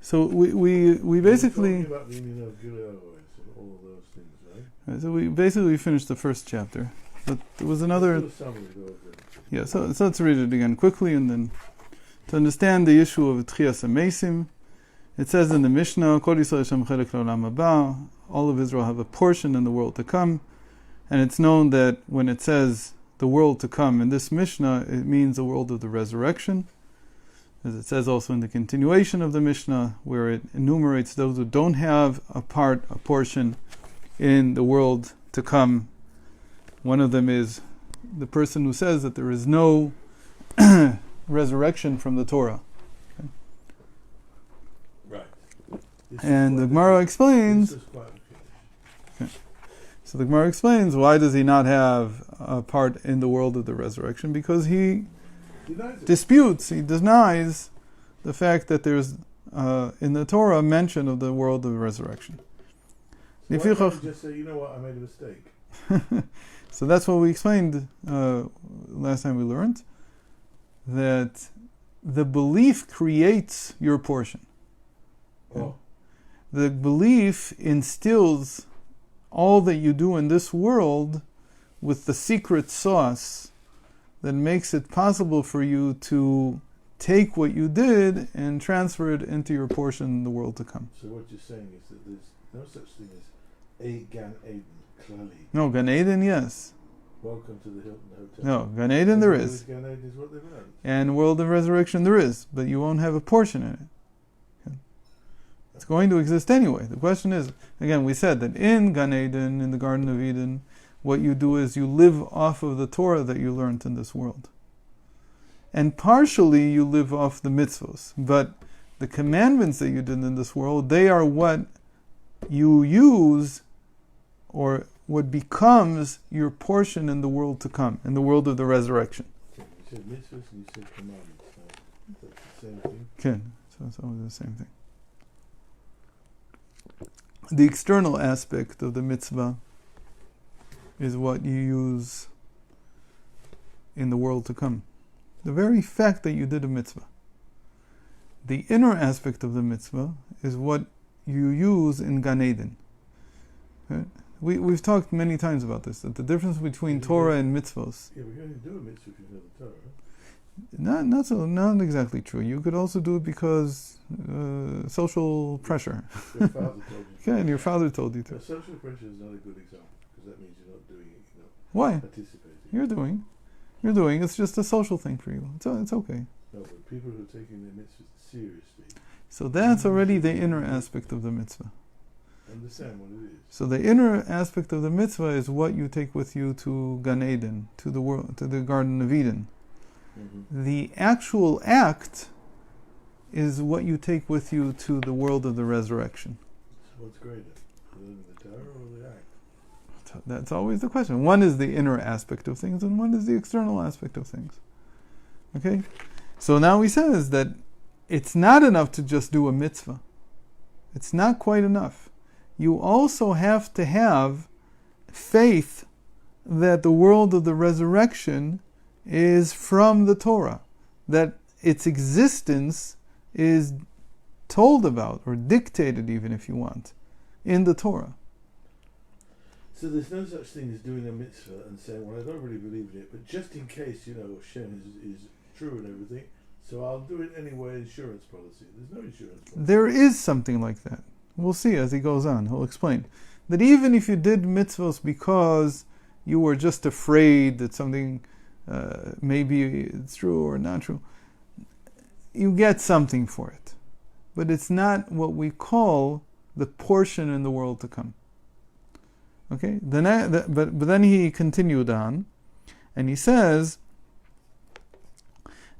So we basically... We're talking about the immunoglobulins and all of those things, right? So we basically finished the first chapter. But there was another... Let's do a summary, though. Yeah, so let's read it again quickly, and then to understand the issue of Tchias HaMesim, it says in the Mishnah, Kol Yisrael Shem Chelek L'Olam Haba, all of Israel have a portion in the world to come, and it's known that when it says the world to come in this Mishnah, it means the world of the resurrection, as it says also in the continuation of the Mishnah, where it enumerates those who don't have a portion in the world to come. One of them is the person who says that there is no resurrection from the Torah. Okay? Right. And the Gemara explains... Okay. So the Gemara explains, why does he not have a part in the world of the resurrection? Because he disputes, he denies the fact that there's in the Torah mention of the world of the resurrection. So why can't you just say, you know what, I made a mistake? So that's what we explained last time we learned, that the belief creates your portion. Oh. The belief instills all that you do in this world with the secret sauce that makes it possible for you to take what you did and transfer it into your portion in the world to come. So what you're saying is that there's no such thing as a Gan Eden, clearly. No, Gan Eden, yes. Welcome to the Hilton Hotel. No, Gan Eden there is. Gan Eden is what they've learned. And world of resurrection there is, but you won't have a portion in it. It's going to exist anyway. The question is, again, we said that in Gan Eden, in the Garden of Eden, what you do is you live off of the Torah that you learned in this world. And partially you live off the mitzvos. But the commandments that you did in this world, they are what you use, or what becomes your portion in the world to come, in the world of the resurrection. Okay, you said mitzvahs and you said commandments. So that's the same thing? Okay, so it's always the same thing. The external aspect of the mitzvah is what you use in the world to come. The very fact that you did a mitzvah. The inner aspect of the mitzvah is what you use in Gan Eden. Okay? We've talked many times about this, that the difference between Torah and mitzvos. Yeah, we're going to do a mitzvah if you know the Torah. Not exactly true. You could also do it because social pressure. Your father told you to. Okay, and your father told you to. But social pressure is not a good example, because that means you're not doing it, you're not Why? participating. You're doing. It's just a social thing for you. It's okay. No, but people who are taking their mitzvahs seriously. So that's already the inner aspect of the mitzvah. Understand what it is. So the inner aspect of the mitzvah is what you take with you to Gan Eden, to the world, to the Garden of Eden. Mm-hmm. The actual act is what you take with you to the world of the resurrection. So what's greater, the Torah or the act? That's always the question. One is the inner aspect of things, and one is the external aspect of things. Okay? So now he says that it's not enough to just do a mitzvah. It's not quite enough. You also have to have faith that the world of the resurrection is from the Torah, that its existence is told about, or dictated even if you want, in the Torah. So there's no such thing as doing a mitzvah and saying, well, I don't really believe in it, but just in case, Hashem is true and everything, so I'll do it anyway, insurance policy. There's no insurance policy. There is something like that. We'll see as he goes on. He'll explain that even if you did mitzvahs because you were just afraid that something maybe it's true or not true, you get something for it. But it's not what we call the portion in the world to come. Okay? But then he continued on, and he says,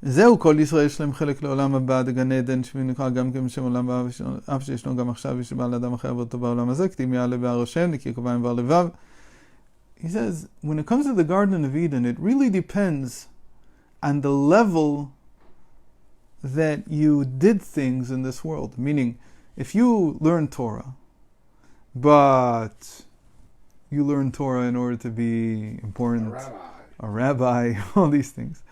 זהו כל ישראל יש להם חלק לעולם הבא, דגן עדן שנקרא גם כן בשם עולם הבא, אף שישנו גם עכשיו ושבא לאדם אחר עבודתו בעולם הזה, כתיב יעלה בהר השם, נקי קביים בר לבב. He says, when it comes to the Garden of Eden, it really depends on the level that you did things in this world. Meaning, if you learn Torah, but you learn Torah in order to be important, a rabbi, all these things.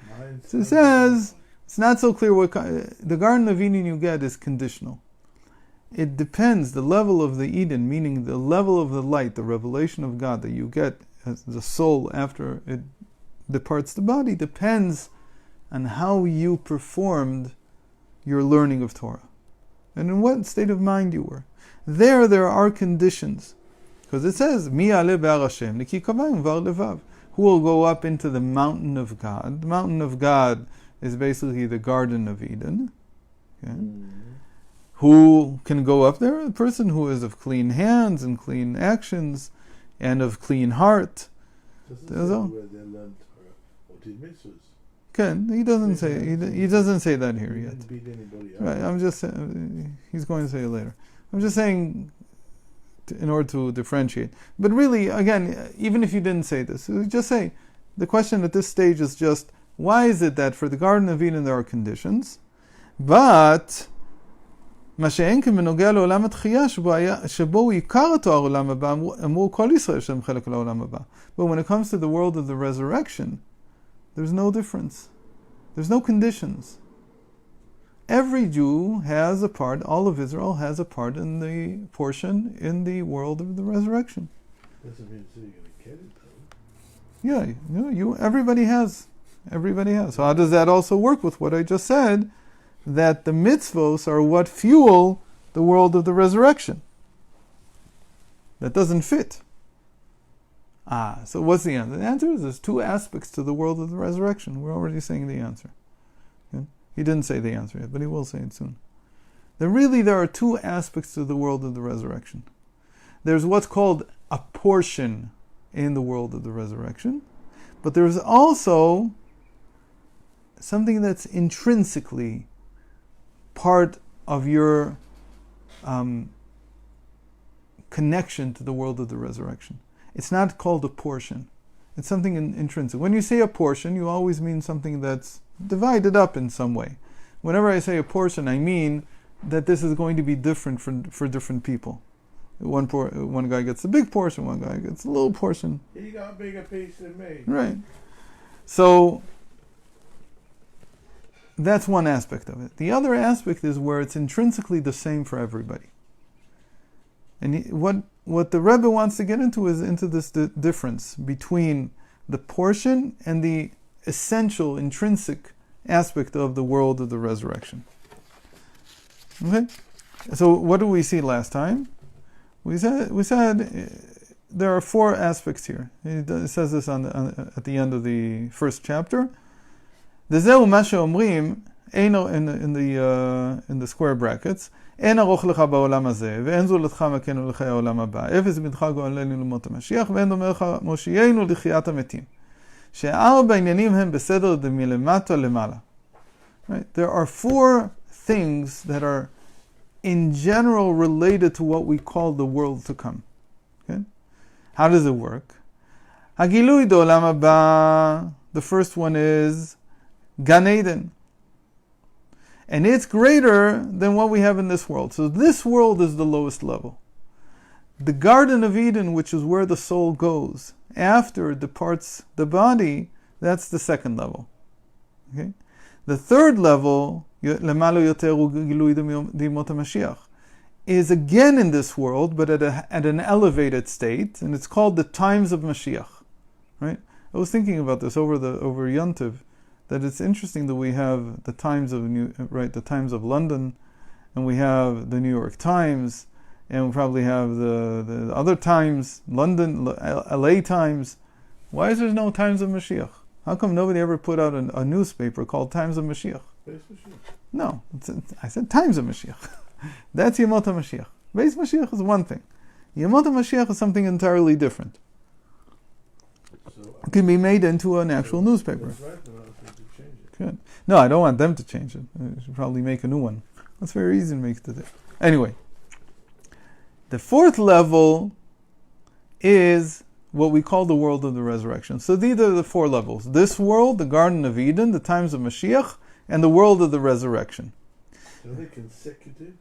So it says, it's not so clear what the Garden of Eden you get is conditional. it depends, the level of the Eden, meaning the level of the light, the revelation of God that you get as the soul after it departs the body, depends on how you performed your learning of Torah. And in what state of mind you were. There are conditions. Because it says, Mi ale be'ar Hashem, Niki kavayim var levav. Who will go up into the mountain of God? The mountain of God is basically the Garden of Eden. Okay? Who can go up there? A person who is of clean hands and clean actions and of clean heart. Doesn't say where they learned Torah or did mitzvahs. He doesn't say that here yet. Didn't beat anybody up. Right, I'm just he's going to say it later. I'm just saying in order to differentiate. But really, again, even if you didn't say this, just say the question at this stage is just why is it that for the Garden of Eden there are conditions, but מה שאין כן בנוגע לעולם התחייה שבו הוא עיקר התואר עולם הבא, אמרו כל ישראל שהם חלק לעולם הבא. But when it comes to the world of the resurrection, there's no difference. There's no conditions. Every Jew has a part, all of Israel has a part in the portion in the world of the resurrection. Doesn't mean so you're going to get it though. Yeah, everybody has. Everybody has. So how does that also work with what I just said? That the mitzvos are what fuel the world of the resurrection. That doesn't fit. So what's the answer? The answer is there's two aspects to the world of the resurrection. We're already saying the answer. Okay? He didn't say the answer yet, but he will say it soon. There are two aspects to the world of the resurrection. There's what's called a portion in the world of the resurrection, but there's also something that's intrinsically part of your connection to the world of the resurrection. It's not called a portion. It's something intrinsic. When you say a portion, you always mean something that's divided up in some way. Whenever I say a portion, I mean that this is going to be different for different people. One guy gets a big portion, one guy gets a little portion. He got a bigger piece than me. Right. So that's one aspect of it. The other aspect is where it's intrinsically the same for everybody. And what the Rebbe wants to get into is into this difference between the portion and the essential, intrinsic aspect of the world of the resurrection. Okay? So what did we see last time? We said there are four aspects here. It says this at the end of the first chapter. Dezeu ma sheomrim in the square brackets. אין ארוך לך בעולם הזה, ואין זולתך מכנו לחיי העולם הבא. אפס בנך גואלנו למות המשיח, ואין דומה לך מושיענו לחיית המתים. שארבע עניינים הם בסדר דמלמטה למעלה. Right? There are four things that are in general related to what we call the world to come. Okay? How does it work? הגילוי דעולם הבא, the first one is Gan Eden. And it's greater than what we have in this world. So this world is the lowest level. The Garden of Eden, which is where the soul goes after it departs the body, that's the second level. Okay? The third level, is again in this world, but at an elevated state, and it's called the times of Mashiach. Right? I was thinking about this over Yontiv, that it's interesting that we have the Times of London, and we have the New York Times, and we probably have the other Times, London, LA Times. Why is there no Times of Mashiach? How come nobody ever put out a newspaper called Times of Mashiach? No, I said Times of Mashiach. That's Yemot HaMashiach. Beis Mashiach is one thing. Yemot HaMashiach is something entirely different. It can be made into an actual newspaper. Good. No, I don't want them to change it. I should probably make a new one. That's very easy to make today. Anyway, the fourth level is what we call the world of the resurrection. So these are the four levels. This world, the Garden of Eden, the times of Mashiach, and the world of the resurrection. Are they consecutive?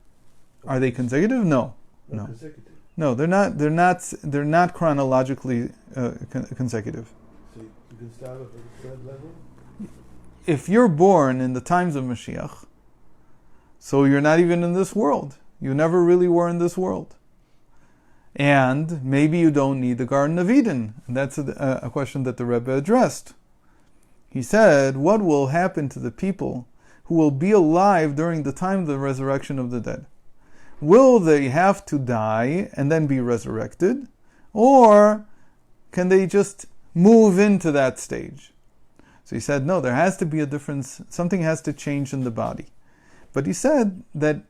Are they consecutive? No. No. Consecutive. No, they're not. They're not chronologically consecutive. So you can start off at the third level? If you're born in the times of Mashiach, so you're not even in this world. You never really were in this world. And maybe you don't need the Garden of Eden. And that's a question that the Rebbe addressed. He said, what will happen to the people who will be alive during the time of the resurrection of the dead? Will they have to die and then be resurrected? Or can they just move into that stage? So he said, no, there has to be a difference. Something has to change in the body. But he said that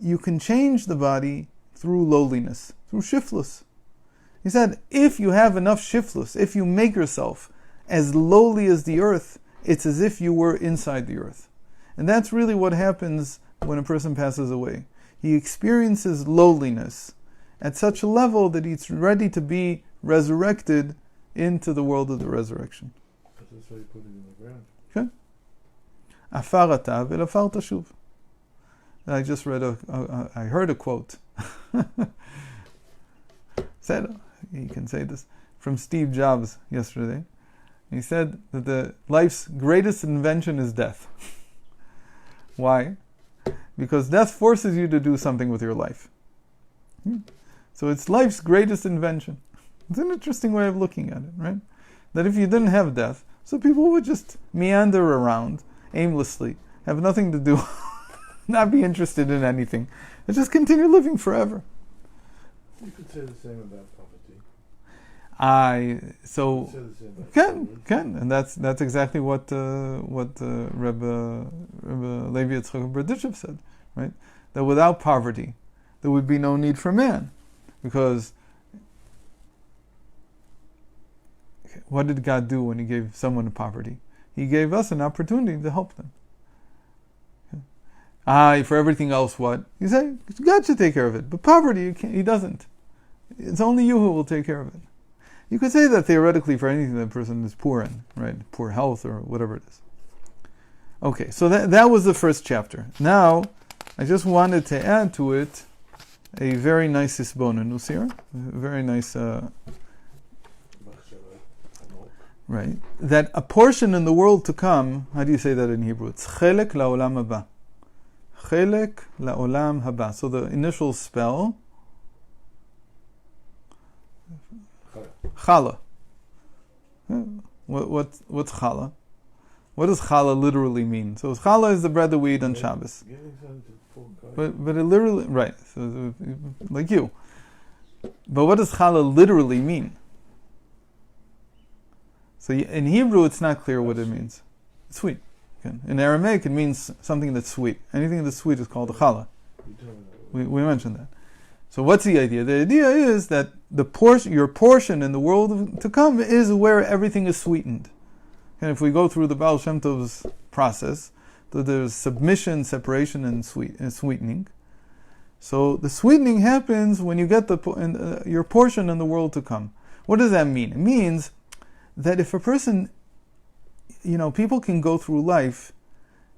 you can change the body through lowliness, through shiftless. He said, if you have enough shiftless, if you make yourself as lowly as the earth, it's as if you were inside the earth. And that's really what happens when a person passes away. He experiences lowliness at such a level that he's ready to be resurrected into the world of the resurrection. That's why you put it in the ground. Okay. Afar ata ve'afar tashuv. I just read I heard a quote. Said, you can say this, from Steve Jobs yesterday. He said that the life's greatest invention is death. Why? Because death forces you to do something with your life. So it's life's greatest invention. It's an interesting way of looking at it, right? That if you didn't have death, so people would just meander around aimlessly, have nothing to do, not be interested in anything, and just continue living forever. You could say the same about poverty. Can, and that's exactly what Rebbe Levi Yitzchak Berditchev said, right? That without poverty, there would be no need for man, because what did God do when He gave someone poverty? He gave us an opportunity to help them. For everything else, what? You say, God should take care of it. But poverty, He doesn't. It's only you who will take care of it. You could say that theoretically for anything that a person is poor in, right? Poor health or whatever it is. Okay, so that was the first chapter. Now, I just wanted to add to it a very nice isbonenus here. A very nice... right? That a portion in the world to come, how do you say that in Hebrew? It's chelek la'olam haba. Chelek la'olam haba. So the initial spell, chala. What's chala? What does chala literally mean? So chala is the bread that we eat on Shabbos. But it literally, right, so, like you. But what does chala literally mean? So in Hebrew, it's not clear what it means. It's sweet. Okay. In Aramaic, it means something that's sweet. Anything that's sweet is called a challah. We mentioned that. So what's the idea? The idea is that your portion in the world to come is where everything is sweetened. And if we go through the Baal Shem Tov's process, there's submission, separation, and sweetening. So the sweetening happens when you get your portion in the world to come. What does that mean? It means that if a person, people can go through life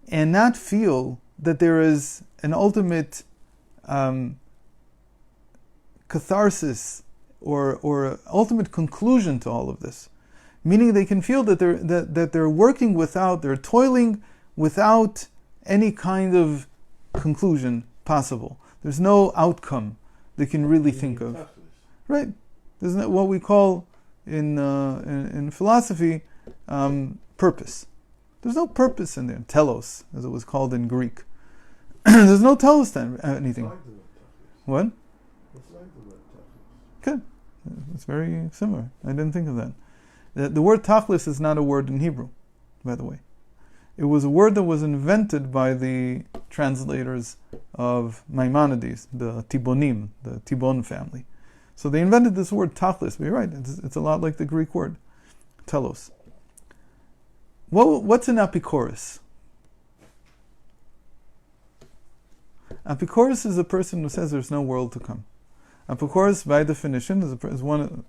and not feel that there is an ultimate catharsis or ultimate conclusion to all of this. Meaning they can feel that they're working they're toiling without any kind of conclusion possible. There's no outcome they can really think of. Right? There's not what we call in philosophy purpose. There's no purpose in there. Telos, as it was called in Greek. There's no telos to anything. What? Good. It's very similar. I didn't think of that. The word tachlis is not a word in Hebrew, by the way. It was a word that was invented by the translators of Maimonides, the Tibonim, the Tibon family. So they invented this word tachlis. But you're right, it's a lot like the Greek word, telos. What's an Epicurus? Epicurus is a person who says there's no world to come. Epicurus, by definition, is one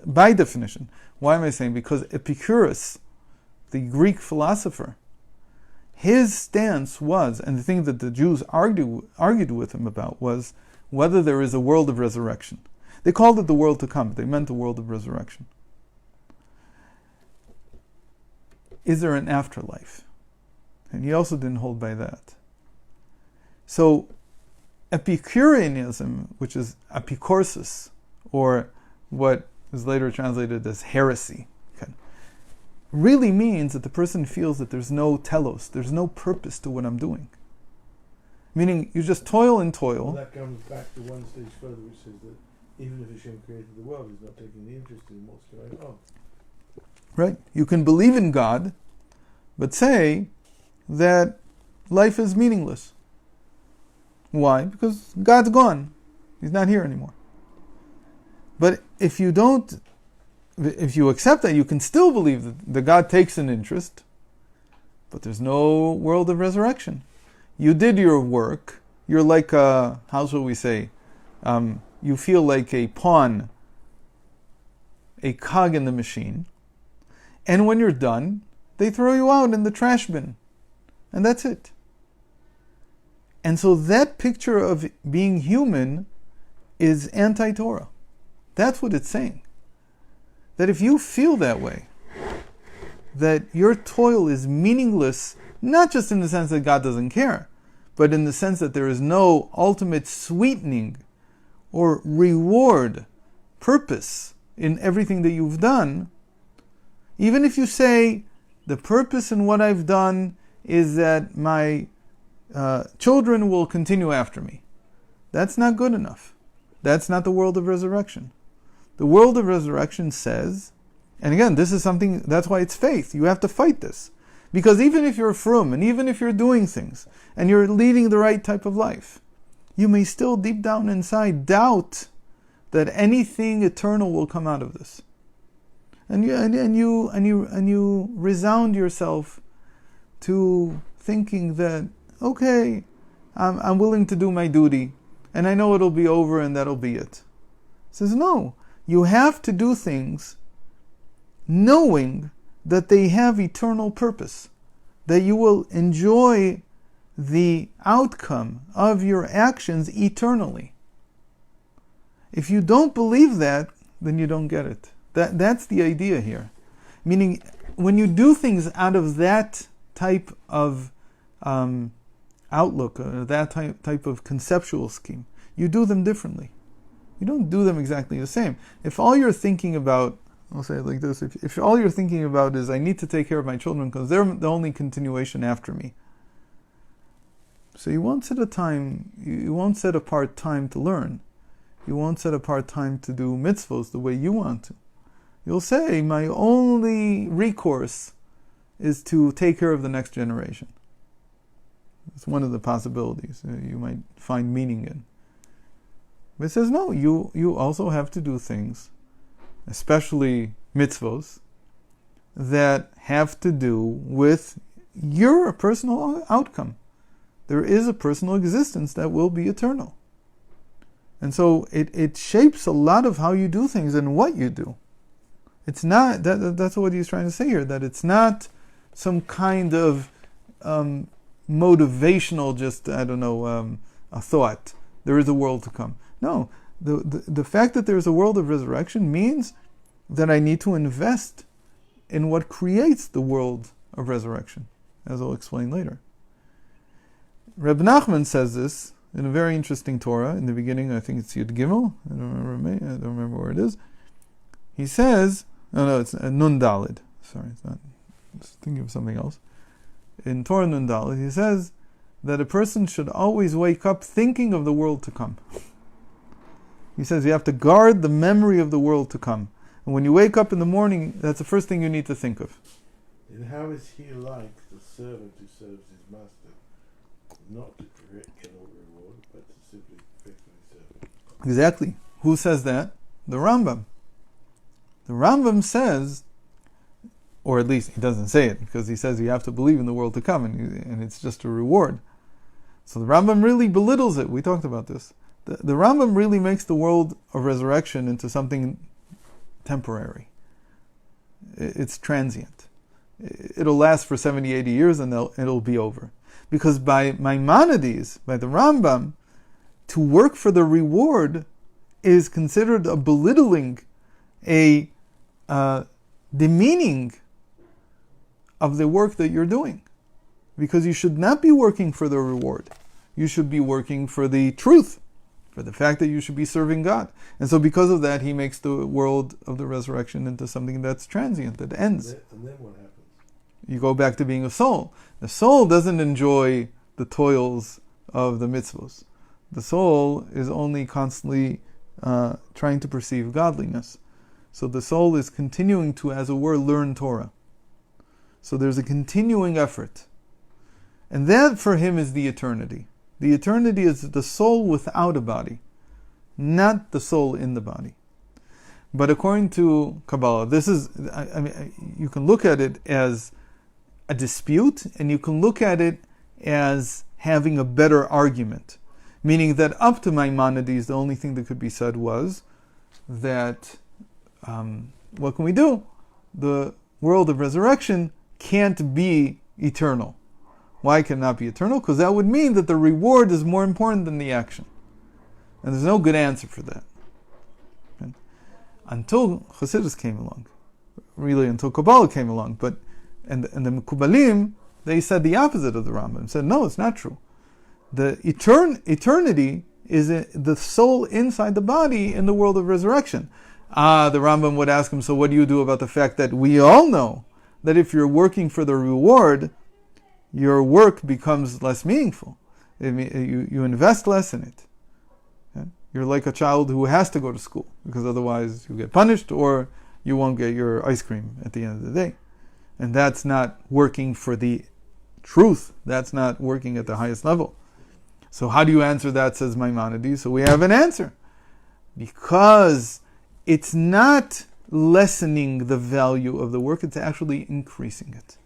by definition. Why am I saying? Because Epicurus, the Greek philosopher, his stance was, and the thing that the Jews argued with him about was whether there is a world of resurrection. They called it the world to come, but they meant the world of resurrection. Is there an afterlife? And he also didn't hold by that. So Epicureanism, which is epicorsis, or what is later translated as heresy, okay, really means that the person feels that there's no telos, there's no purpose to what I'm doing. Meaning, you just toil and toil. Well, that comes back to one stage further, which says that even if Hashem created the world, He's not taking the interest in what's going on. Right? You can believe in God, but say that life is meaningless. Why? Because God's gone. He's not here anymore. But if you accept that, you can still believe that God takes an interest, but there's no world of resurrection. You did your work. You're like how shall we say? You feel like a pawn, a cog in the machine. And when you're done, they throw you out in the trash bin. And that's it. And so that picture of being human is anti-Torah. That's what it's saying. That if you feel that way, that your toil is meaningless, not just in the sense that God doesn't care, but in the sense that there is no ultimate sweetening or reward, purpose in everything that you've done, even if you say, the purpose in what I've done is that my children will continue after me. That's not good enough. That's not the world of resurrection. The world of resurrection says, and again, this is something, that's why it's faith. You have to fight this. Because even if you're frum, and even if you're doing things, and you're leading the right type of life, you may still deep down inside doubt that anything eternal will come out of this. And you resound yourself to thinking that, okay, I'm willing to do my duty, and I know it'll be over and that'll be it. He says, no, you have to do things knowing that they have eternal purpose, that you will enjoy the outcome of your actions eternally. If you don't believe that, then you don't get it. That's the idea here. Meaning, when you do things out of that type of outlook, that type of conceptual scheme, you do them differently. You don't do them exactly the same. If all you're thinking about, I'll say it like this, if all you're thinking about is, I need to take care of my children because they're the only continuation after me, so you won't set apart time to learn. You won't set apart time to do mitzvos the way you want to. You'll say, my only recourse is to take care of the next generation. It's one of the possibilities you might find meaning in. But it says, no, you also have to do things, especially mitzvos, that have to do with your personal outcome. There is a personal existence that will be eternal. And so it shapes a lot of how you do things and what you do. It's not, that's what he's trying to say here, that it's not some kind of motivational, just, a thought. There is a world to come. No, the fact that there is a world of resurrection means that I need to invest in what creates the world of resurrection, as I'll explain later. Reb Nachman says this in a very interesting Torah. In the beginning, I think it's Yud Gimel. I don't remember where it is. He says, it's Nun Dalid. Sorry, it's not. I was thinking of something else. In Torah Nun Dalid, he says that a person should always wake up thinking of the world to come. He says you have to guard the memory of the world to come. And when you wake up in the morning, that's the first thing you need to think of. And how is he like the servant who serves his master? Not to get no reward, but to simply faithfully serve. Exactly. Who says that? The Rambam. The Rambam says, or at least he doesn't say it, because he says you have to believe in the world to come, and it's just a reward. So the Rambam really belittles it. We talked about this. The Rambam really makes the world of resurrection into something temporary. It's transient. It'll last for 70, 80 years and it'll be over. Because by Maimonides, by the Rambam, to work for the reward is considered a belittling, a demeaning of the work that you're doing. Because you should not be working for the reward. you should be working for the truth, for the fact that you should be serving God. And so because of that, he makes the world of the resurrection into something that's transient, that ends. And then what happens? You go back to being a soul. The soul doesn't enjoy the toils of the mitzvos. The soul is only constantly trying to perceive godliness. So the soul is continuing to, as it were, learn Torah. So there's a continuing effort. And that for him is the eternity. The eternity is the soul without a body, not the soul in the body. But according to Kabbalah, this is, you can look at it as a dispute, and you can look at it as having a better argument. Meaning that up to Maimonides, the only thing that could be said was that, what can we do? The world of resurrection can't be eternal. Why can it not be eternal? Because that would mean that the reward is more important than the action. And there's no good answer for that. Okay? Until Chassidus came along. Really, until Kabbalah came along. And the Mekubalim, they said the opposite of the Rambam. Said, no, it's not true. The eternity is the soul inside the body in the world of resurrection. The Rambam would ask him, so what do you do about the fact that we all know that if you're working for the reward, your work becomes less meaningful. You invest less in it. Okay? You're like a child who has to go to school, because otherwise you get punished or you won't get your ice cream at the end of the day. And that's not working for the truth. That's not working at the highest level. So how do you answer that, says Maimonides? So we have an answer. Because it's not lessening the value of the work, it's actually increasing it.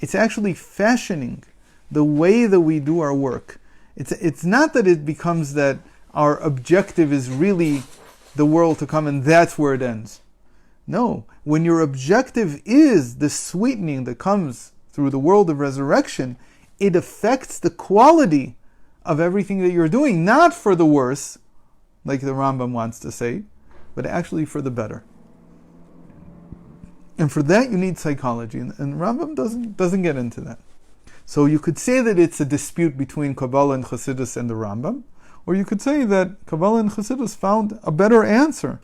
It's actually fashioning the way that we do our work. It's not that it becomes that our objective is really the world to come and that's where it ends. No, when your objective is the sweetening that comes through the world of resurrection, it affects the quality of everything that you're doing, not for the worse, like the Rambam wants to say, but actually for the better. And for that you need psychology, and Rambam doesn't get into that. So you could say that it's a dispute between Kabbalah and Chassidus and the Rambam, or you could say that Kabbalah and Chassidus found a better answer,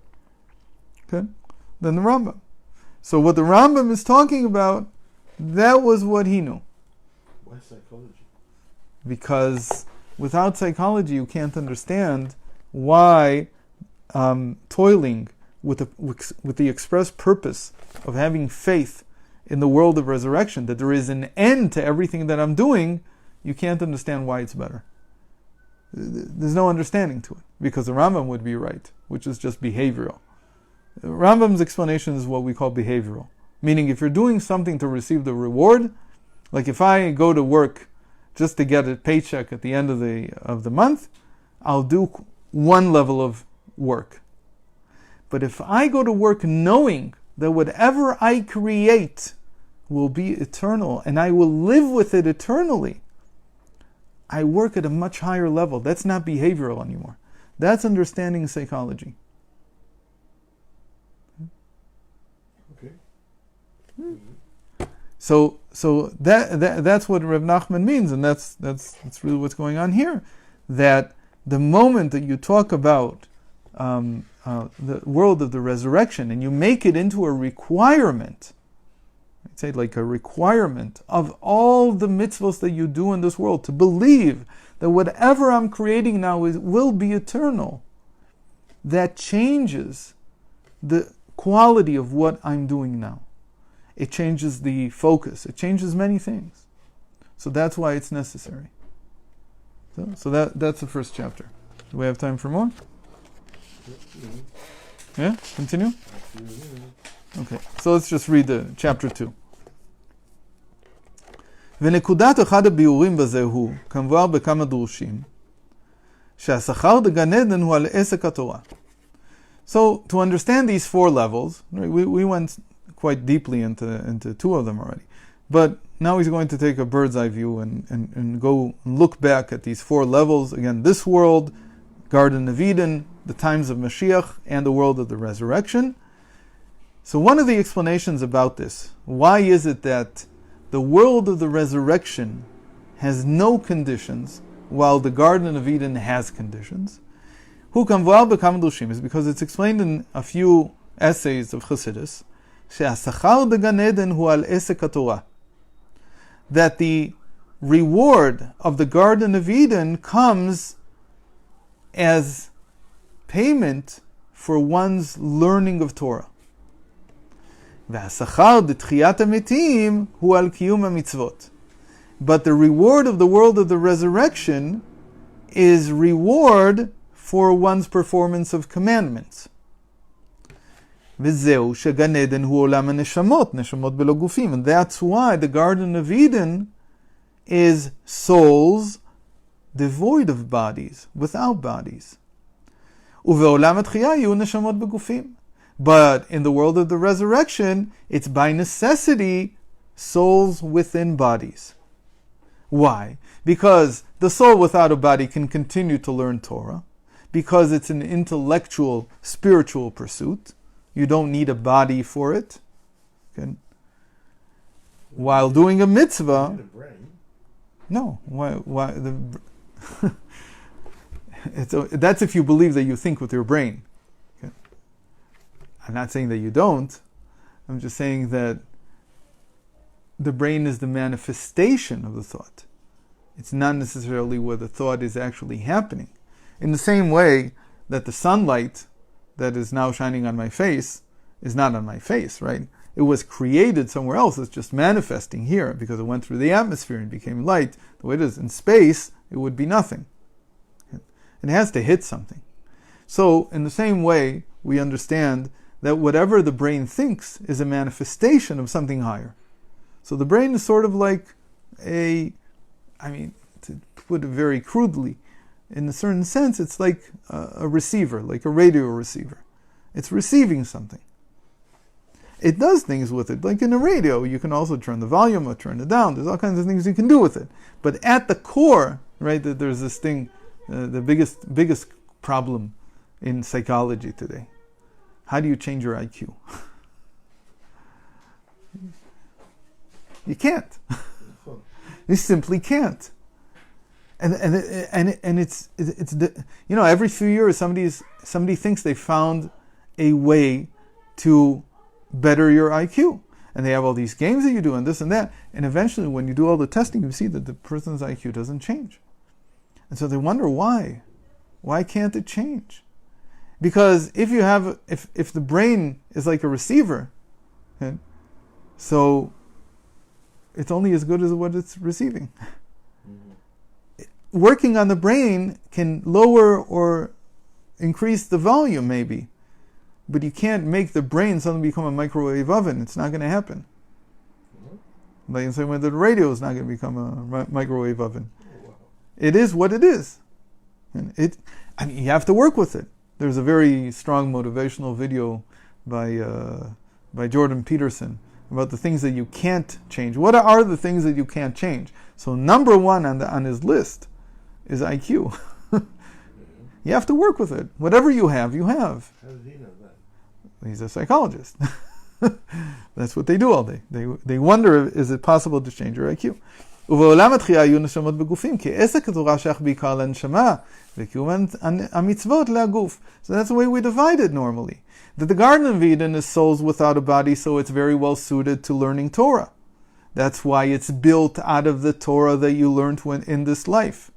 okay, than the Rambam. So what the Rambam is talking about, that was what he knew. Why psychology? Because without psychology you can't understand why toiling with the express purpose of having faith in the world of resurrection, that there is an end to everything that I'm doing, you can't understand why it's better. There's no understanding to it, because the Rambam would be right, which is just behavioral. Rambam's explanation is what we call behavioral, meaning if you're doing something to receive the reward, like if I go to work just to get a paycheck at the end of the month, I'll do one level of work. But if I go to work knowing that whatever I create will be eternal and I will live with it eternally, I work at a much higher level. That's not behavioral anymore. That's understanding psychology. Okay. So that's what Reb Nachman means, and that's really what's going on here. That the moment that you talk about the world of the resurrection and you make it into a requirement, I'd say like a requirement of all the mitzvahs that you do in this world, to believe that whatever I'm creating now will be eternal, that changes the quality of what I'm doing now. It changes the focus. It changes many things. So that's why it's necessary. So that's the first chapter. Do we have time for more? Yeah? Continue? Okay. So let's just read the chapter 2. ונקודת אחד הביאורים בזה הוא, כמבואר בכמה דרושים, שהשכר בגן עדן הוא על עסק התורה. So, to understand these four levels, we went quite deeply into two of them already. But now he's going to take a bird's eye view and go and look back at these four levels. Again, this world, Garden of Eden, the times of Mashiach, and the world of the resurrection. So one of the explanations about this, why is it that the world of the resurrection has no conditions, while the Garden of Eden has conditions. Hu kamvual b'kama drushim is because it's explained in a few essays of Chassidus, she'asachar began Eden hu al esek haTorah, that the reward of the Garden of Eden comes as payment for one's learning of Torah. V'asachar b'tchiyat hametim hu al kiyum hamitzvot. But the reward of the world of the resurrection is reward for one's performance of commandments. V'zeu shegan Eden hu olam haneshamot, neshamot belo gufim. And that's why the Garden of Eden is souls devoid of bodies, without bodies. Uve'olam hatchiyah yu neshamot begufim. But in the world of the resurrection, it's by necessity souls within bodies. Why? Because the soul without a body can continue to learn Torah, because it's an intellectual, spiritual pursuit. You don't need a body for it. Okay? While doing a mitzvah, no. Why that's if you believe that you think with your brain. Okay? I'm not saying that you don't. I'm just saying that the brain is the manifestation of the thought. It's not necessarily where the thought is actually happening. In the same way that the sunlight that is now shining on my face is not on my face, right? It was created somewhere else. It's just manifesting here because it went through the atmosphere and became light. The way it is in space, it would be nothing. It has to hit something. So, in the same way, we understand that whatever the brain thinks is a manifestation of something higher. So the brain is sort of like to put it very crudely, in a certain sense, it's like a receiver, like a radio receiver. It's receiving something. It does things with it. Like in a radio, you can also turn the volume or turn it down. There's all kinds of things you can do with it. But at the core, right, there's this thing, the biggest problem in psychology today. How do you change your IQ? You can't. You simply can't. And it's every few years somebody thinks they found a way to better your IQ, and they have all these games that you do and this and that, and eventually when you do all the testing you see that the person's IQ doesn't change, and so they wonder why can't it change? Because if the brain is like a receiver, okay, so it's only as good as what it's receiving. Working on the brain can lower or increase the volume maybe, but you can't make the brain suddenly become a microwave oven. It's not going to happen. Like in the same way that the radio is not going to become a microwave oven. It is what it is. And you have to work with it. There's a very strong motivational video by Jordan Peterson about the things that you can't change. What are the things that you can't change? So number one on his list is IQ. You have to work with it. Whatever you have, you have. How did he know that? He's a psychologist. That's what they do all day. They wonder, is it possible to change your IQ? ובעולם התחייה היו נשמות בגופים, כי עסק התורה שייך בעיקר לנשמה, וקיום המצוות להגוף. So that's the way we divide it normally. That the Garden of Eden is souls without a body, so it's very well suited to learning Torah. That's why it's built out of the Torah that you learned in this life.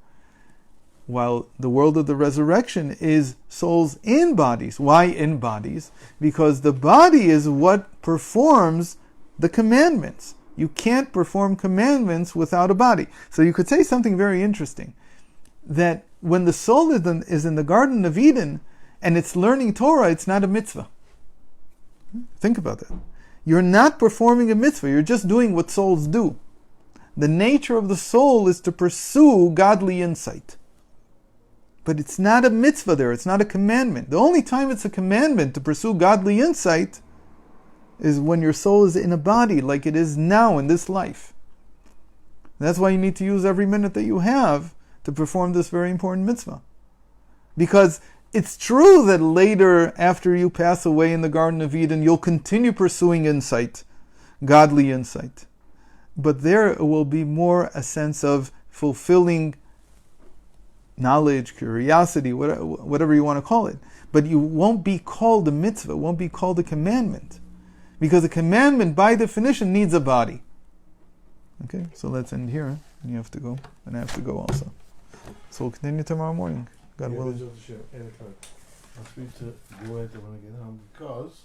While the world of the resurrection is souls in bodies. Why in bodies? Because the body is what performs the commandments. You can't perform commandments without a body. So you could say something very interesting. That when the soul is in the Garden of Eden and it's learning Torah, it's not a mitzvah. Think about that. You're not performing a mitzvah. You're just doing what souls do. The nature of the soul is to pursue godly insight. But it's not a mitzvah there. It's not a commandment. The only time it's a commandment to pursue godly insight is when your soul is in a body like it is now in this life. That's why you need to use every minute that you have to perform this very important mitzvah. Because it's true that later, after you pass away in the Garden of Eden, you'll continue pursuing insight, godly insight. But there will be more a sense of fulfilling knowledge, curiosity, whatever you want to call it. But you won't be called a mitzvah, won't be called a commandment. Because a commandment, by definition, needs a body. Okay, so let's end here. You have to go, and I have to go also. So we'll continue tomorrow morning. God willing. I'll speak to Guetta when I get home because